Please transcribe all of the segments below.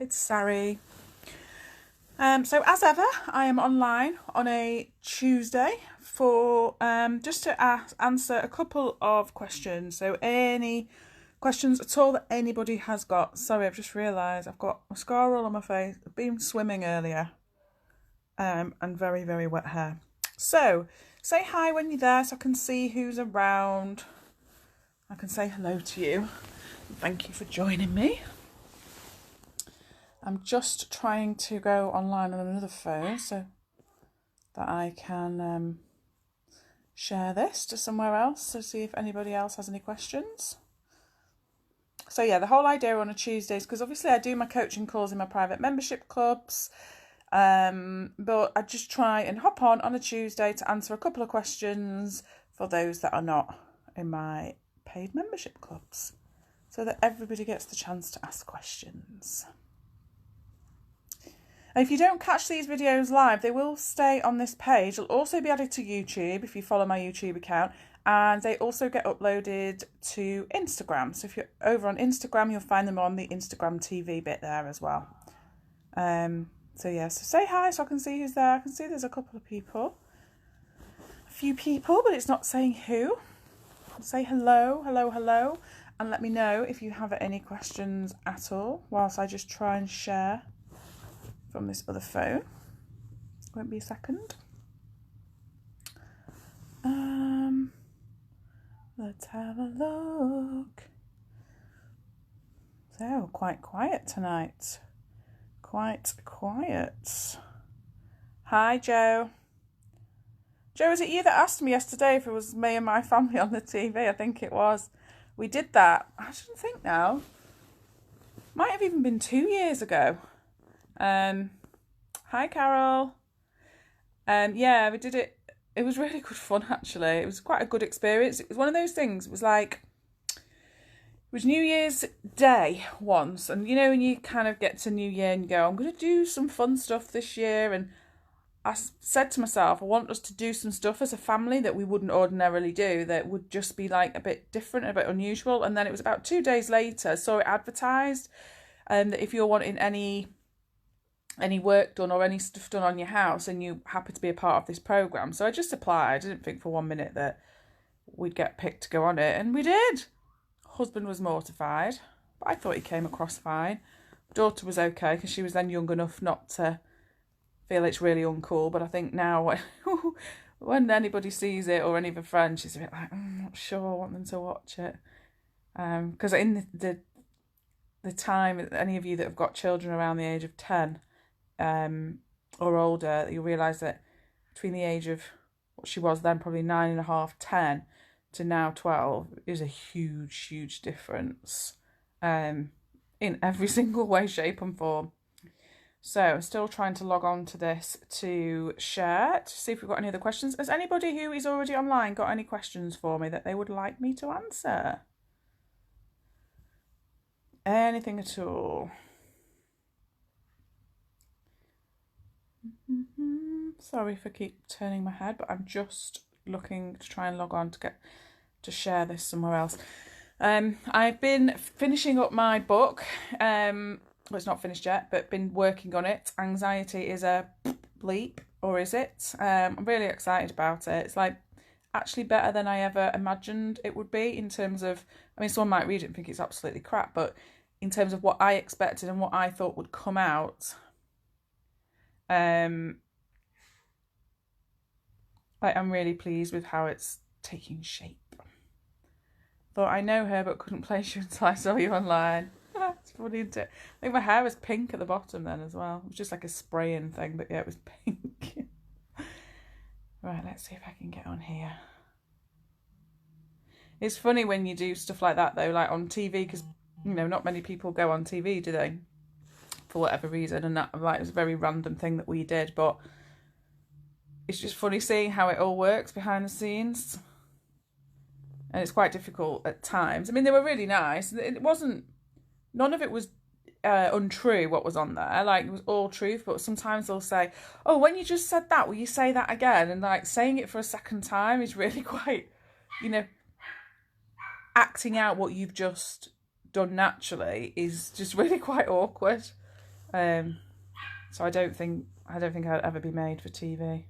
it's Sari. So as ever, I am online on a Tuesday for just to answer a couple of questions. So any questions at all that anybody has got. Sorry, I've just realised I've got mascara all on my face. I've been swimming earlier and very, very wet hair. So say hi when you're there so I can see who's around. I can say hello to you. Thank you for joining me. I'm just trying to go online on another phone so that I can share this to somewhere else to see if anybody else has any questions. So yeah, the whole idea on a Tuesday is because obviously I do my coaching calls in my private membership clubs, but I just try and hop on a Tuesday to answer a couple of questions for those that are not in my paid membership clubs, so that everybody gets the chance to ask questions. And if you don't catch these videos live, they will stay on this page. They'll also be added to YouTube if you follow my YouTube account. And they also get uploaded to Instagram. So if you're over on Instagram, you'll find them on the Instagram TV bit there as well. So yeah, so say hi so I can see who's there. I can see there's a couple of people. A few people, but it's not saying who. Say hello, hello, hello. And let me know if you have any questions at all whilst I just try and share from this other phone. Won't be a second. Let's have a look. So, quite quiet tonight. Quite quiet. Hi, Joe. Joe, was it you that asked me yesterday if it was me and my family on the TV? I think it was. We did that. I shouldn't think now. Might have even been 2 years ago. Hi, Carol. Yeah, we did it. It was really good fun, actually. It was quite a good experience. It was one of those things. It was like, it was New Year's Day once. And, you know, when you kind of get to New Year and you go, I'm going to do some fun stuff this year. And I said to myself, I want us to do some stuff as a family that we wouldn't ordinarily do, that would just be like a bit different, a bit unusual. And then it was about 2 days later, saw it advertised. And if you're wanting any work done or any stuff done on your house and you happen to be a part of this programme. So I just applied. I didn't think for 1 minute that we'd get picked to go on it, and we did. Husband was mortified, but I thought he came across fine. Daughter was okay because she was then young enough not to feel it's really uncool, but I think now when anybody sees it or any of her friends, she's a bit like, I'm not sure I want them to watch it. Because in the time, any of you that have got children around the age of 10, or older, you realise that between the age of what she was then, probably 9.5, 10, to now 12, is a huge difference in every single way, shape and form. So I'm still trying to log on to this to share, to see if we've got any other questions. Has anybody who is already online got any questions for me that they would like me to answer? Anything at all? Sorry if I keep turning my head, but I'm just looking to try and log on to share this somewhere else. I've been finishing up my book. Well, it's not finished yet, but been working on it. Anxiety is a bleep, or is it? I'm really excited about it. It's like actually better than I ever imagined it would be in terms of, I mean, someone might read it and think it's absolutely crap, but in terms of what I expected and what I thought would come out, I'm really pleased with how it's taking shape. Thought I know her but couldn't place you until I saw you online. It's funny, isn't it? I think my hair was pink at the bottom then as well. It was just like a spraying thing, but yeah, it was pink. Right, let's see if I can get on here. It's funny when you do stuff like that though, like on TV, because, you know, not many people go on TV, do they? For whatever reason, and that, like, it was a very random thing that we did, but it's just funny seeing how it all works behind the scenes, and it's quite difficult at times. I mean, they were really nice. It wasn't, none of it was untrue what was on there, like it was all truth, but sometimes they'll say, oh, when you just said that, will you say that again? And like saying it for a second time is really quite, you know, acting out what you've just done naturally is just really quite awkward. So I don't think I'd ever be made for TV.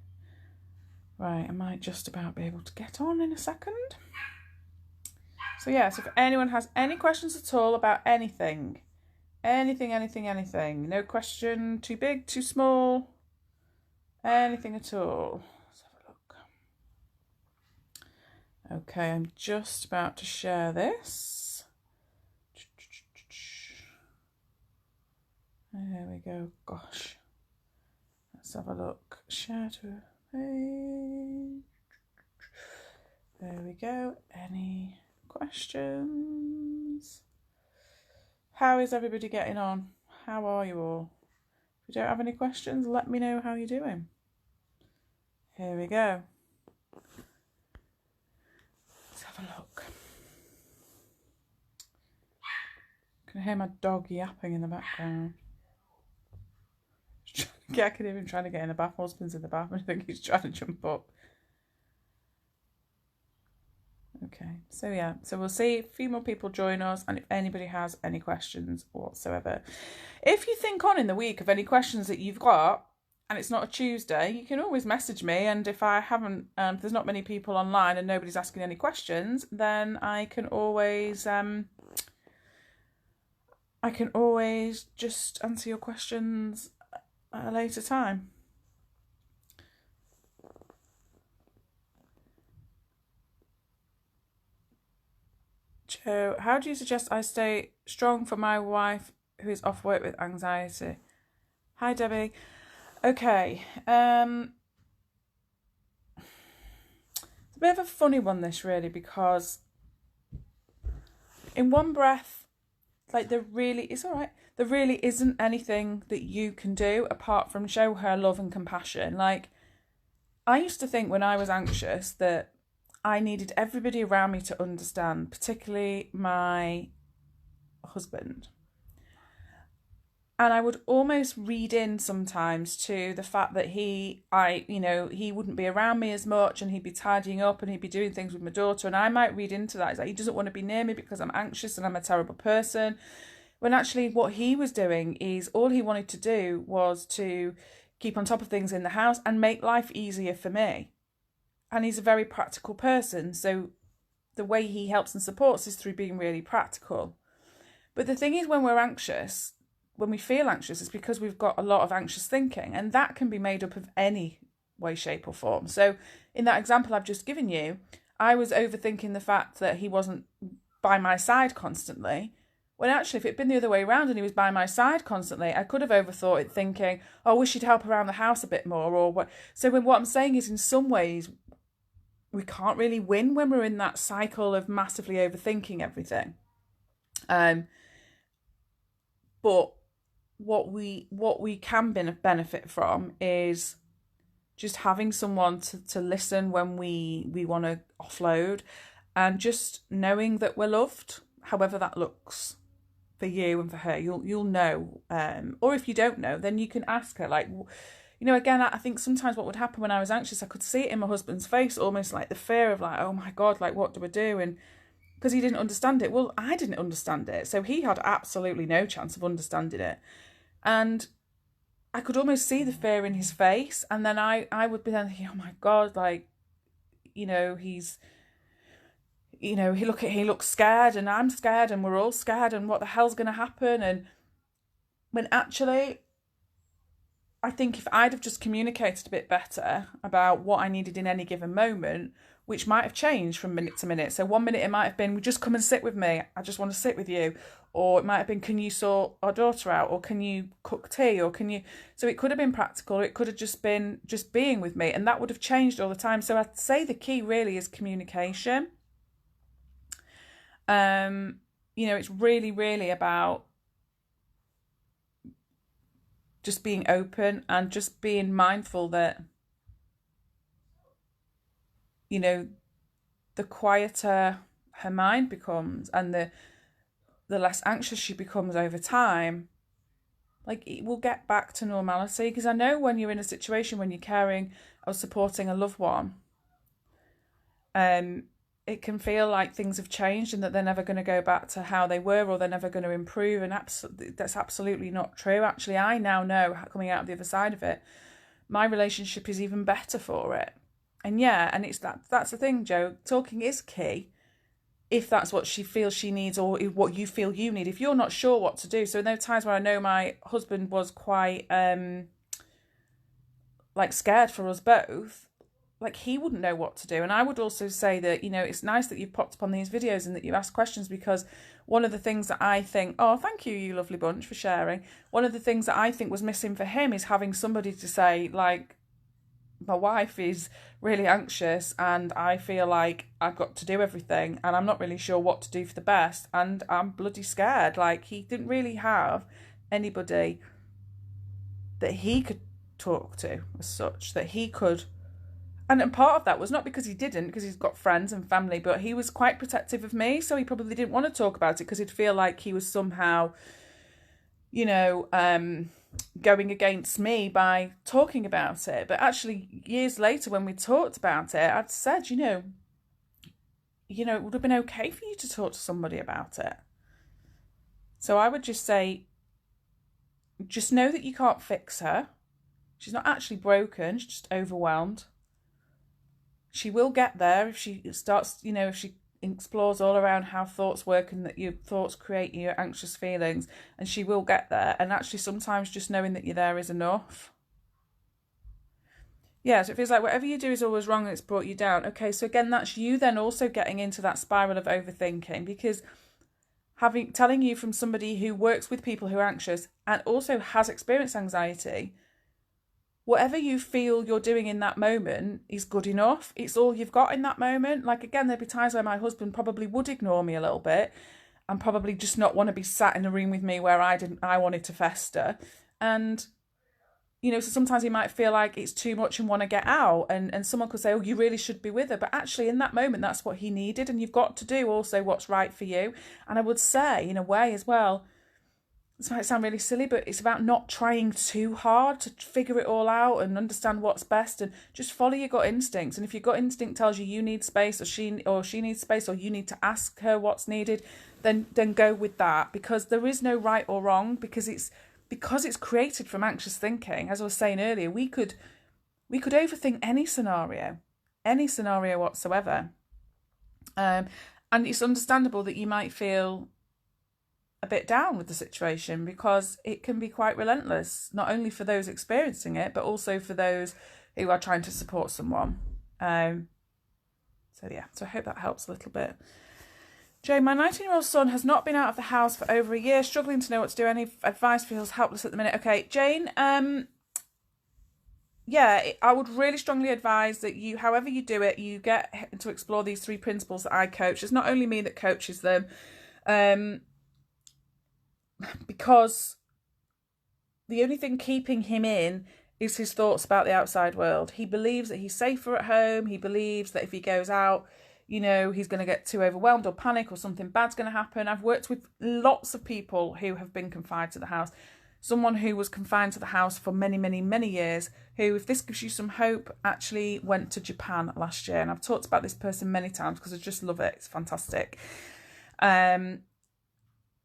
Right, I might just about be able to get on in a second. So yeah, so if anyone has any questions at all about anything, no question too big, too small, anything at all. Let's have a look. Okay, I'm just about to share this. There we go. Gosh. Let's have a look. Share to page. There we go. Any questions? How is everybody getting on? How are you all? If you don't have any questions, let me know how you're doing. Here we go. Let's have a look. Can hear my dog yapping in the background. I can hear him trying to get in the bath. My husband's in the bath and I think he's trying to jump up. Okay, so yeah, so we'll see a few more people join us, and if anybody has any questions whatsoever. If you think on in the week of any questions that you've got, and it's not a Tuesday, you can always message me, and if I haven't, if there's not many people online and nobody's asking any questions, then I can always just answer your questions at a later time. Joe, how do you suggest I stay strong for my wife who is off work with anxiety? Hi, Debbie. Okay. It's a bit of a funny one, this, really, because in one breath, like, it's all right. There really isn't anything that you can do apart from show her love and compassion. Like, I used to think when I was anxious that I needed everybody around me to understand, particularly my husband. And I would almost read in sometimes to the fact that he wouldn't be around me as much, and he'd be tidying up and he'd be doing things with my daughter. And I might read into that. It's like he doesn't want to be near me because I'm anxious and I'm a terrible person. When actually what he was doing is all he wanted to do was to keep on top of things in the house and make life easier for me. And he's a very practical person. So the way he helps and supports is through being really practical. But the thing is, when we're anxious, when we feel anxious, it's because we've got a lot of anxious thinking, and that can be made up of any way, shape or form. So in that example I've just given you, I was overthinking the fact that he wasn't by my side constantly, when actually if it'd been the other way around and he was by my side constantly, I could have overthought it, thinking, oh, I wish he'd help around the house a bit more, or what. So what I'm saying is, in some ways, we can't really win when we're in that cycle of massively overthinking everything. But what we can benefit from is just having someone to listen when we want to offload, and just knowing that we're loved, however that looks for you and for her. You'll know, or if you don't know, then you can ask her. Like, again, I think sometimes what would happen when I was anxious, I could see it in my husband's face, almost like the fear of, like, oh my God, like, what do I do? And because he didn't understand it. Well, I didn't understand it. So he had absolutely no chance of understanding it. And I could almost see the fear in his face. And then I would be then thinking, oh my God, like, he's, he looks scared and I'm scared and we're all scared and what the hell's going to happen? And when actually, I think if I'd have just communicated a bit better about what I needed in any given moment, which might have changed from minute to minute. So 1 minute it might have been, just come and sit with me. I just want to sit with you. Or it might have been, can you sort our daughter out? Or can you cook tea? Or can you... So it could have been practical. It could have just been just being with me. And that would have changed all the time. So I'd say the key really is communication. It's really, really about just being open and just being mindful that, the quieter her mind becomes and the less anxious she becomes over time, like, it will get back to normality. Because I know when you're in a situation when you're caring or supporting a loved one, it can feel like things have changed and that they're never going to go back to how they were, or they're never going to improve. And that's absolutely not true. Actually, I now know, coming out of the other side of it, my relationship is even better for it. And yeah, and it's that's the thing, Joe. Talking is key. If that's what she feels she needs, or what you feel you need. If you're not sure what to do. So in those times where I know my husband was quite like scared for us both, like he wouldn't know what to do. And I would also say that, you know, it's nice that you've popped up on these videos and that you ask questions, because one of the things that I think, oh, thank you, you lovely bunch, for sharing. One of the things that I think was missing for him is having somebody to say, like, my wife is really anxious and I feel like I've got to do everything and I'm not really sure what to do for the best and I'm bloody scared. Like, he didn't really have anybody that he could talk to as such, that he could. And part of that was not because he didn't, because he's got friends and family, but he was quite protective of me. So he probably didn't want to talk about it because he'd feel like he was somehow, you know, going against me by talking about it. But actually, years later, when we talked about it, I'd said, you know, it would have been okay for you to talk to somebody about it. So I would just say, just know that you can't fix her. She's not actually broken. She's just overwhelmed. She will get there if she starts, you know, if she explores all around how thoughts work and that your thoughts create your anxious feelings, and she will get there. And actually sometimes just knowing that you're there is enough. Yeah, so it feels like whatever you do is always wrong and it's brought you down. Okay, so again, that's you then also getting into that spiral of overthinking, because telling you from somebody who works with people who are anxious and also has experienced anxiety, whatever you feel you're doing in that moment is good enough. It's all you've got in that moment. Like, again, there'd be times where my husband probably would ignore me a little bit and probably just not want to be sat in a room with me where I wanted to fester. And, you know, so sometimes he might feel like it's too much and want to get out. And someone could say, oh, you really should be with her. But actually, in that moment, that's what he needed. And you've got to do also what's right for you. And I would say, in a way as well, this might sound really silly, but it's about not trying too hard to figure it all out and understand what's best, and just follow your gut instincts. And if your gut instinct tells you need space, or she needs space, or you need to ask her what's needed, then go with that, because there is no right or wrong, because it's created from anxious thinking. As I was saying earlier, we could overthink any scenario whatsoever. And it's understandable that you might feel a bit down with the situation, because it can be quite relentless, not only for those experiencing it, but also for those who are trying to support someone. So I hope that helps a little bit. Jane, my 19-year-old son has not been out of the house for over a year, struggling to know what to do. Any advice? Feels helpless at the minute. Okay, Jane, I would really strongly advise that you, however you do it, you get to explore these 3 principles that I coach. It's not only me that coaches them, because the only thing keeping him in is his thoughts about the outside world. He believes that he's safer at home. He believes that if he goes out, you know, he's going to get too overwhelmed or panic, or something bad's going to happen. I've worked with lots of people who have been confined to the house. Someone who was confined to the house for many, many, many years, who, if this gives you some hope, actually went to Japan last year. And I've talked about this person many times because I just love it. It's fantastic.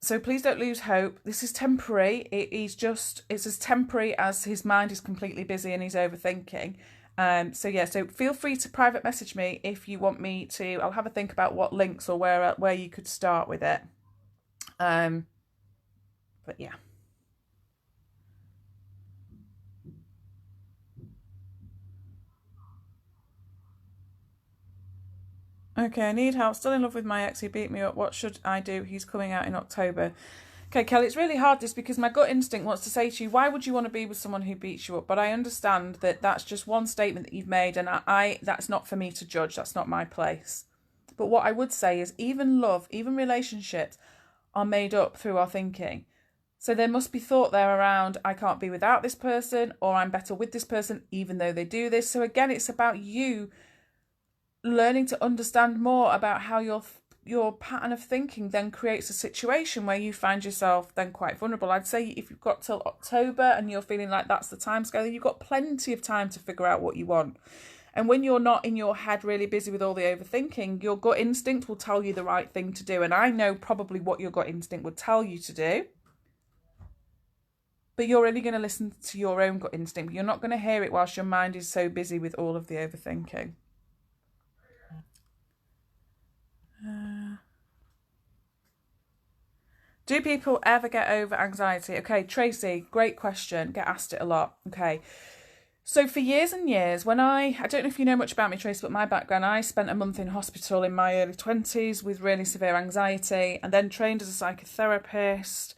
So please don't lose hope. This is temporary. It's as temporary as his mind is completely busy and he's overthinking. So feel free to private message me if you want me to. I'll have a think about what links or where you could start with it. But yeah. Okay, I need help. Still in love with my ex. He beat me up. What should I do? He's coming out in October. Okay, Kelly, it's really hard this, because my gut instinct wants to say to you, why would you want to be with someone who beats you up? But I understand that that's just one statement that you've made, and that's not for me to judge. That's not my place. But what I would say is even love, even relationships are made up through our thinking. So there must be thought there around, I can't be without this person, or I'm better with this person, even though they do this. So again, it's about you learning to understand more about how your pattern of thinking then creates a situation where you find yourself then quite vulnerable. I'd say if you've got till October and you're feeling like that's the time scale, you've got plenty of time to figure out what you want. And when you're not in your head really busy with all the overthinking, your gut instinct will tell you the right thing to do. And I know probably what your gut instinct would tell you to do. But you're really going to listen to your own gut instinct. You're not going to hear it whilst your mind is so busy with all of the overthinking. Do people ever get over anxiety? Okay, Tracy, great question. Get asked it a lot. Okay. So for years and years, when I don't know if you know much about me, Tracy, but my background, I spent a month in hospital in my early 20s with really severe anxiety and then trained as a psychotherapist.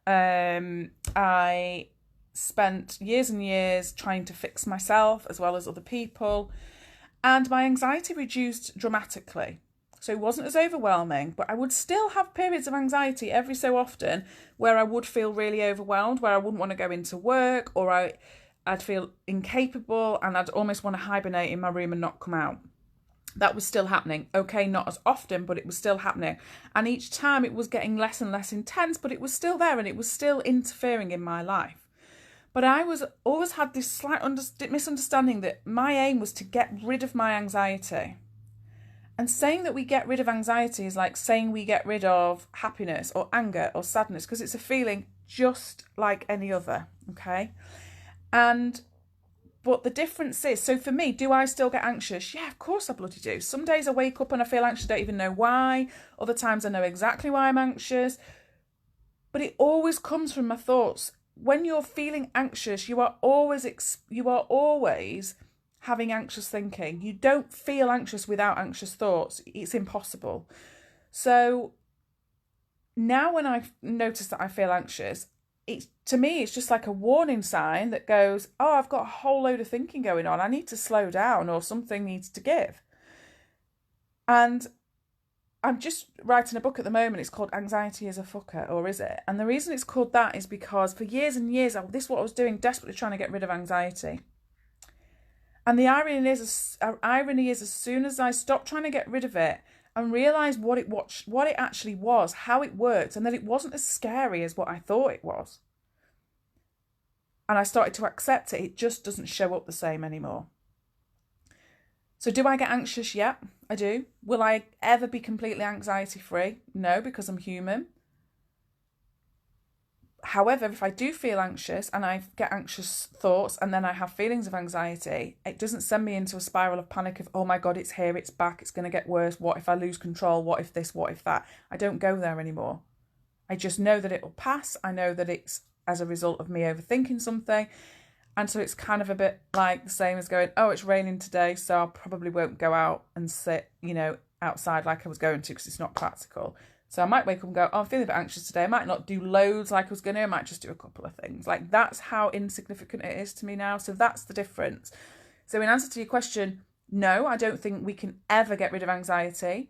I spent years and years trying to fix myself as well as other people, and my anxiety reduced dramatically. So it wasn't as overwhelming, but I would still have periods of anxiety every so often where I would feel really overwhelmed, where I wouldn't want to go into work, or I'd feel incapable and I'd almost want to hibernate in my room and not come out. That was still happening. Okay, not as often, but it was still happening. And each time it was getting less and less intense, but it was still there and it was still interfering in my life. But I always had this slight misunderstanding that my aim was to get rid of my anxiety. And saying that we get rid of anxiety is like saying we get rid of happiness or anger or sadness, because it's a feeling just like any other, okay? But the difference is, so for me, do I still get anxious? Yeah, of course I bloody do. Some days I wake up and I feel anxious, don't even know why. Other times I know exactly why I'm anxious. But it always comes from my thoughts. When you're feeling anxious, you are always having anxious thinking. You don't feel anxious without anxious thoughts. It's impossible. So now when I notice that I feel anxious, to me, it's just like a warning sign that goes, oh, I've got a whole load of thinking going on. I need to slow down, or something needs to give. And I'm just writing a book at the moment. It's called Anxiety is a Fucker, or is it? And the reason it's called that is because for years and years, this is what I was doing, desperately trying to get rid of anxiety. And the irony is as soon as I stopped trying to get rid of it and realised what it actually was, how it worked, and that it wasn't as scary as what I thought it was, and I started to accept it, it just doesn't show up the same anymore. So do I get anxious? Yeah, I do. Will I ever be completely anxiety free? No, because I'm human. However, if I do feel anxious and I get anxious thoughts and then I have feelings of anxiety, it doesn't send me into a spiral of panic of, oh my God, it's here, it's back, it's going to get worse. What if I lose control? What if this? What if that? I don't go there anymore. I just know that it will pass. I know that it's as a result of me overthinking something. And so it's kind of a bit like the same as going, oh, it's raining today, so I probably won't go out and sit, outside like I was going to because it's not practical. So I might wake up and go, oh, I'm feeling a bit anxious today. I might not do loads like I was going to. I might just do a couple of things. Like, that's how insignificant it is to me now. So that's the difference. So in answer to your question, no, I don't think we can ever get rid of anxiety.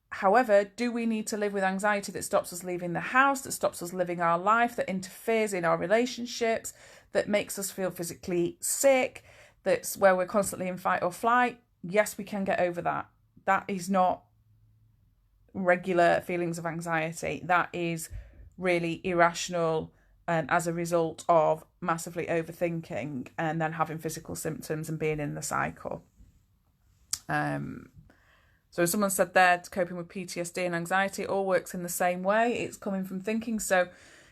However, do we need to live with anxiety that stops us leaving the house, that stops us living our life, that interferes in our relationships, that makes us feel physically sick, that's where we're constantly in fight or flight? Yes, we can get over that. That is not regular feelings of anxiety. That is really irrational as a result of massively overthinking and then having physical symptoms and being in the cycle. So someone said there, coping with PTSD and anxiety, it all works in the same way. It's coming from thinking. So,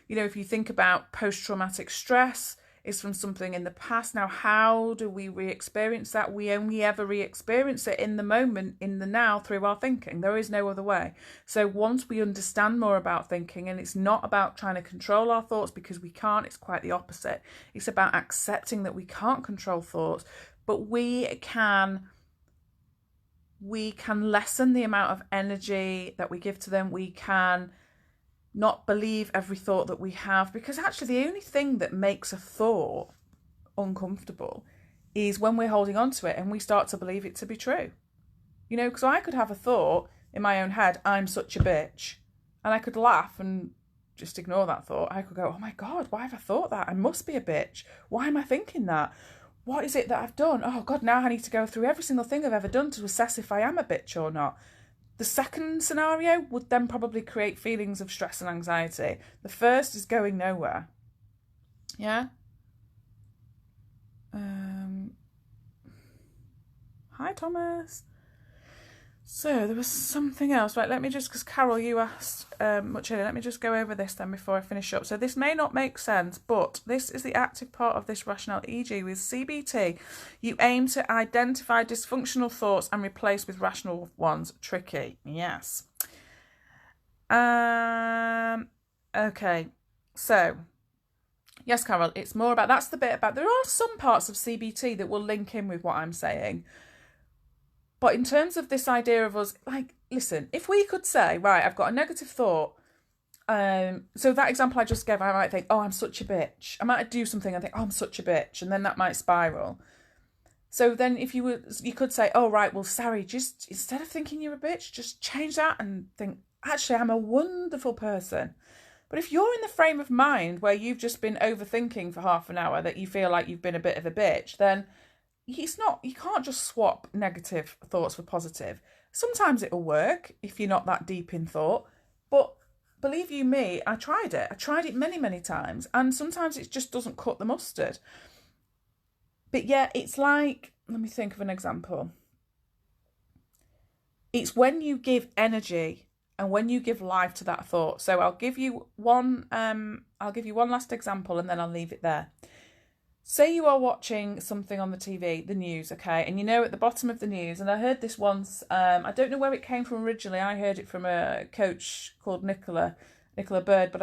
if you think about post-traumatic stress, it's from something in the past. Now, how do we re-experience that? We only ever re-experience it in the moment, in the now, through our thinking. There is no other way. So once we understand more about thinking, and it's not about trying to control our thoughts, because we can't, it's quite the opposite. It's about accepting that we can't control thoughts, but we can lessen the amount of energy that we give to them. We can not believe every thought that we have, because actually the only thing that makes a thought uncomfortable is when we're holding on to it and we start to believe it to be true. Because I could have a thought in my own head, I'm such a bitch, and I could laugh and just ignore that thought. I could go, oh my God, why have I thought that? I must be a bitch. Why am I thinking that? What is it that I've done? Oh God, now I need to go through every single thing I've ever done to assess if I am a bitch or not. The second scenario would then probably create feelings of stress and anxiety. The first is going nowhere. Yeah? Hi, Thomas. So there was something else. Right, let me just, because Carol, you asked much earlier, let me just go over this then before I finish up. So this may not make sense, but this is the active part of this rationale, e.g. with CBT, you aim to identify dysfunctional thoughts and replace with rational ones. Tricky, yes. Okay, so yes, Carol, it's more about, that's the bit about, there are some parts of CBT that will link in with what I'm saying. But in terms of this idea of us, like, listen, if we could say, right, I've got a negative thought. So that example I just gave, I might think, oh, I'm such a bitch. I might do something and think, oh, I'm such a bitch. And then that might spiral. So then if you could say, oh, right, well, Sari, just instead of thinking you're a bitch, just change that and think, actually, I'm a wonderful person. But if you're in the frame of mind where you've just been overthinking for half an hour that you feel like you've been a bit of a bitch, then you can't just swap negative thoughts for positive. Sometimes it'll work if you're not that deep in thought, but believe you me, I tried it many, many times, and sometimes it just doesn't cut the mustard. But yeah, it's like, let me think of an example. It's when you give energy and when you give life to that thought. So I'll give you one last example and then I'll leave it there. Say you are watching something on the TV, the news, okay, and you know at the bottom of the news, and I heard this once, I don't know where it came from originally, I heard it from a coach called Nicola Bird, but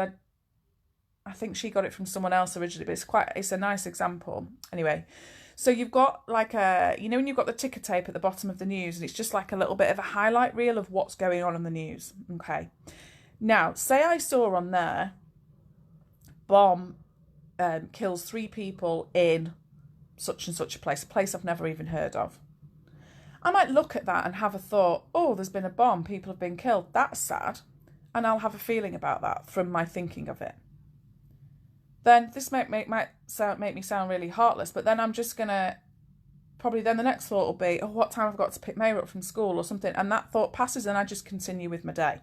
I think she got it from someone else originally, but it's a nice example. Anyway, so you've got like when you've got the ticker tape at the bottom of the news, and it's just like a little bit of a highlight reel of what's going on in the news, okay. Now, say I saw on there, bomb kills 3 people in such and such a place I've never even heard of. I might look at that and have a thought, oh, there's been a bomb, people have been killed, that's sad, and I'll have a feeling about that from my thinking of it. Then this might make me sound really heartless, but then I'm just gonna probably, then the next thought will be, oh, what time I've got to pick Maya up from school or something, and that thought passes and I just continue with my day.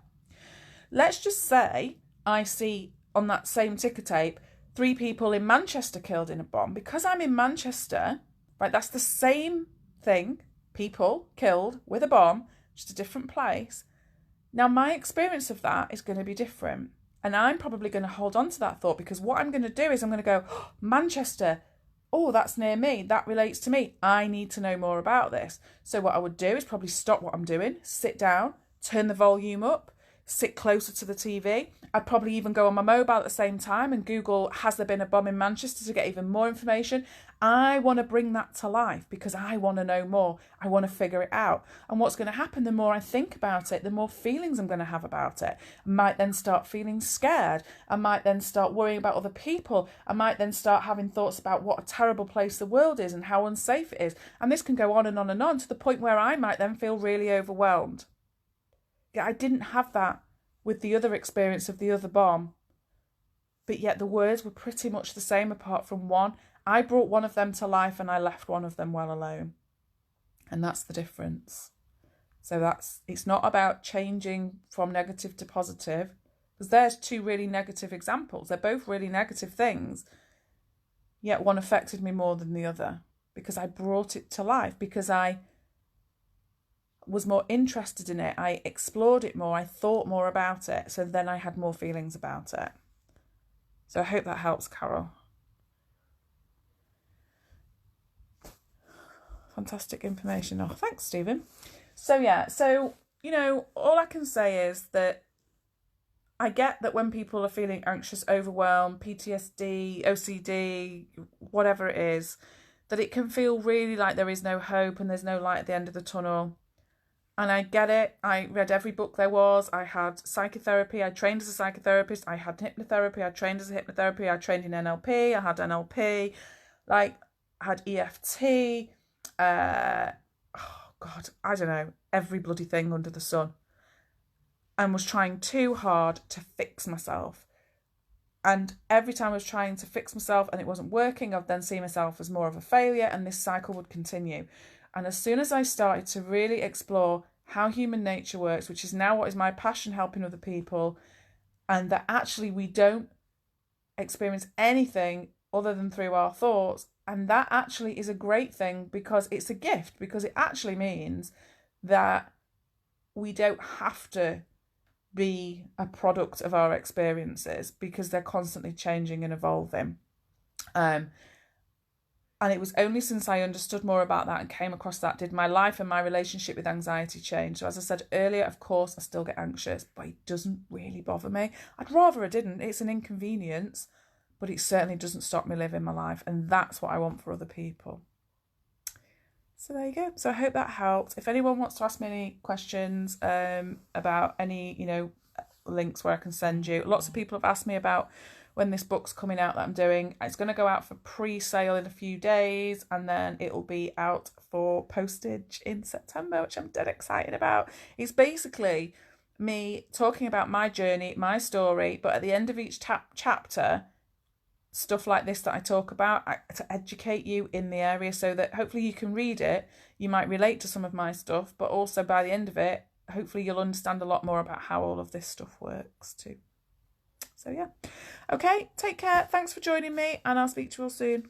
Let's just say I see on that same ticker tape 3 people in Manchester killed in a bomb. Because I'm in Manchester, right, that's the same thing, people killed with a bomb, just a different place. Now, my experience of that is going to be different. And I'm probably going to hold on to that thought, because what I'm going to do is I'm going to go, oh, Manchester, oh, that's near me, that relates to me, I need to know more about this. So what I would do is probably stop what I'm doing, sit down, turn the volume up, sit closer to the TV. I'd probably even go on my mobile at the same time and Google, has there been a bomb in Manchester, to get even more information. I want to bring that to life because I want to know more. I want to figure it out. And what's going to happen, the more I think about it, the more feelings I'm going to have about it. I might then start feeling scared. I might then start worrying about other people. I might then start having thoughts about what a terrible place the world is and how unsafe it is. And this can go on and on and on to the point where I might then feel really overwhelmed. Yeah, I didn't have that with the other experience of the other bomb. But yet the words were pretty much the same apart from one. I brought one of them to life and I left one of them well alone. And that's the difference. So it's not about changing from negative to positive, because there's 2 really negative examples. They're both really negative things. Yet one affected me more than the other because I brought it to life, because I was more interested in it, I explored it more, I thought more about it, so then I had more feelings about it. So I hope that helps, Carol. Fantastic information. Oh, thanks, Stephen. So yeah, all I can say is that I get that when people are feeling anxious, overwhelmed, PTSD, OCD, whatever it is, that it can feel really like there is no hope and there's no light at the end of the tunnel. And I get it. I read every book there was. I had psychotherapy. I trained as a psychotherapist. I had hypnotherapy. I trained as a hypnotherapy. I trained in NLP. I had NLP. I had EFT. Oh God, I don't know. Every bloody thing under the sun. And was trying too hard to fix myself. And every time I was trying to fix myself and it wasn't working, I'd then see myself as more of a failure, and this cycle would continue. And as soon as I started to really explore how human nature works, which is now what is my passion, helping other people, and that actually we don't experience anything other than through our thoughts, And that actually is a great thing, because it's a gift, because it actually means that we don't have to be a product of our experiences, because they're constantly changing and evolving. And it was only since I understood more about that and came across that did my life and my relationship with anxiety change. So as I said earlier, of course, I still get anxious, but it doesn't really bother me. I'd rather it didn't. It's an inconvenience, but it certainly doesn't stop me living my life. And that's what I want for other people. So there you go. So I hope that helped. If anyone wants to ask me any questions about any, links where I can send you. Lots of people have asked me about when this book's coming out that I'm doing. It's going to go out for pre-sale in a few days, and then it'll be out for postage in September, which I'm dead excited about. It's basically me talking about my journey, my story, but at the end of each chapter, stuff like this that I talk about to educate you in the area, so that hopefully you can read it, you might relate to some of my stuff, but also by the end of it, hopefully you'll understand a lot more about how all of this stuff works too. So yeah. Okay, take care. Thanks for joining me, and I'll speak to you all soon.